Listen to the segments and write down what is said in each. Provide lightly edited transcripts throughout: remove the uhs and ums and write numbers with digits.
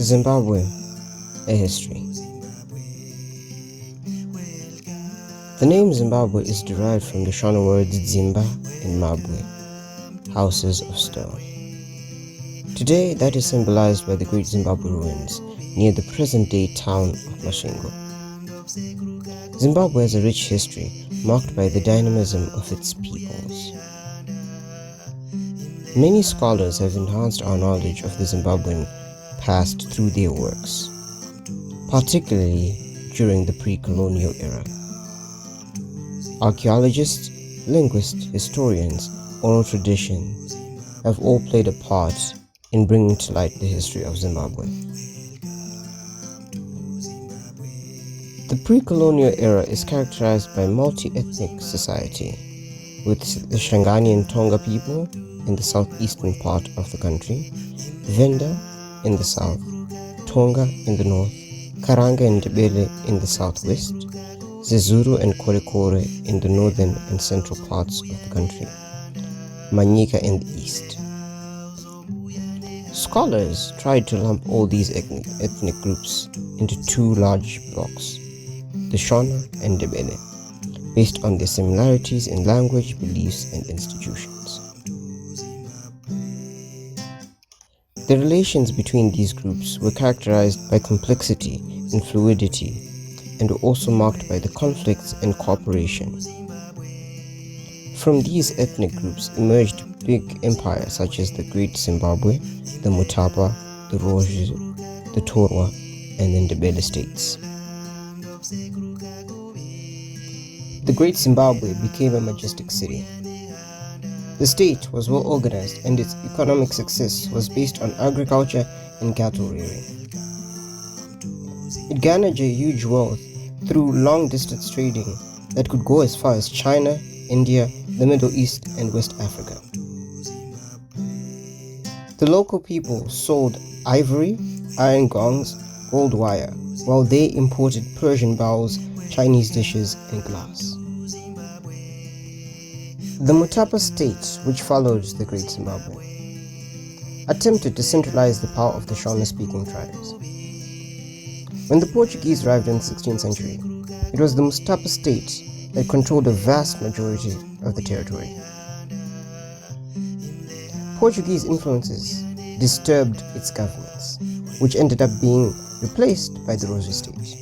Zimbabwe, a history. The name Zimbabwe is derived from the Shona words Zimba and Mabwe, houses of stone. Today, that is symbolized by the Great Zimbabwe ruins near the present-day town of Masvingo. Zimbabwe has a rich history marked by the dynamism of its peoples. Many scholars have enhanced our knowledge of the Zimbabwean past through their works, particularly during the pre-colonial era. Archaeologists, linguists, historians, oral traditions have all played a part in bringing to light the history of Zimbabwe. The pre-colonial era is characterized by multi-ethnic society, with the Shangani and Tonga people in the southeastern part of the country, Venda in the south, Tonga in the north, Karanga and Ndebele in the southwest, Zezuru and Korekore in the northern and central parts of the country, Manyika in the east. Scholars tried to lump all these ethnic groups into two large blocks, the Shona and Ndebele, based on their similarities in language, beliefs, and institutions. The relations between these groups were characterized by complexity and fluidity, and were also marked by the conflicts and cooperation. From these ethnic groups emerged big empires such as the Great Zimbabwe, the Mutapa, the Roji, the Torwa, and the Ndebele states. The Great Zimbabwe became a majestic city. The state was well organized and its economic success was based on agriculture and cattle rearing. It garnered a huge wealth through long-distance trading that could go as far as China, India, the Middle East, and West Africa. The local people sold ivory, iron gongs, gold wire, while they imported Persian bowls, Chinese dishes, and glass. The Mutapa state, which followed the Great Zimbabwe, attempted to centralize the power of the Shona-speaking tribes. When the Portuguese arrived in the 16th century, it was the Mutapa state that controlled a vast majority of the territory. Portuguese influences disturbed its governance, which ended up being replaced by the Roji state.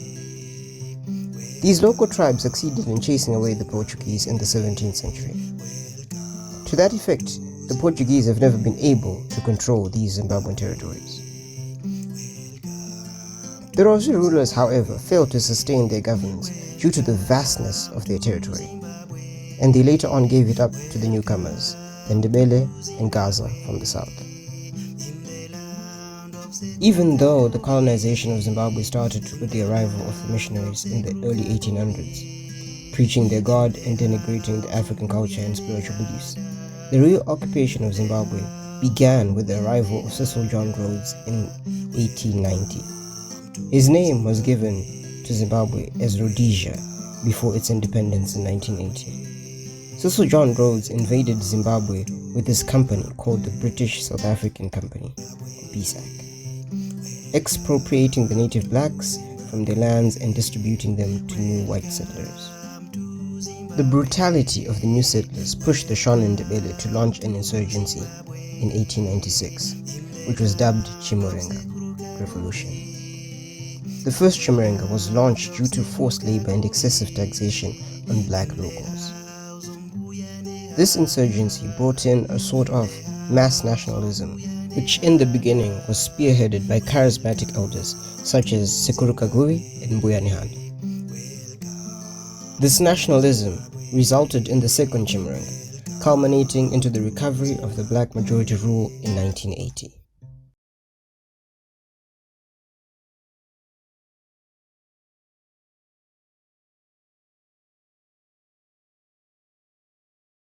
These local tribes succeeded in chasing away the Portuguese in the 17th century. To that effect, the Portuguese have never been able to control these Zimbabwean territories. The Roji rulers, however, failed to sustain their governance due to the vastness of their territory, and they later on gave it up to the newcomers, the Ndebele and Gaza from the south. Even though the colonization of Zimbabwe started with the arrival of the missionaries in the early 1800s, preaching their God and denigrating the African culture and spiritual beliefs, the real occupation of Zimbabwe began with the arrival of Cecil John Rhodes in 1890. His name was given to Zimbabwe as Rhodesia before its independence in 1980. Cecil John Rhodes invaded Zimbabwe with his company called the British South African Company, BSAC, expropriating the native blacks from their lands and distributing them to new white settlers. The brutality of the new settlers pushed the Shona and Ndebele to launch an insurgency in 1896, which was dubbed Chimurenga Revolution. The first Chimurenga was launched due to forced labor and excessive taxation on black locals. This insurgency brought in a sort of mass nationalism, which in the beginning was spearheaded by charismatic elders such as Sekuru Kagui and Mbuyane. This nationalism resulted in the second Chimurenga, culminating into the recovery of the black majority rule in 1980.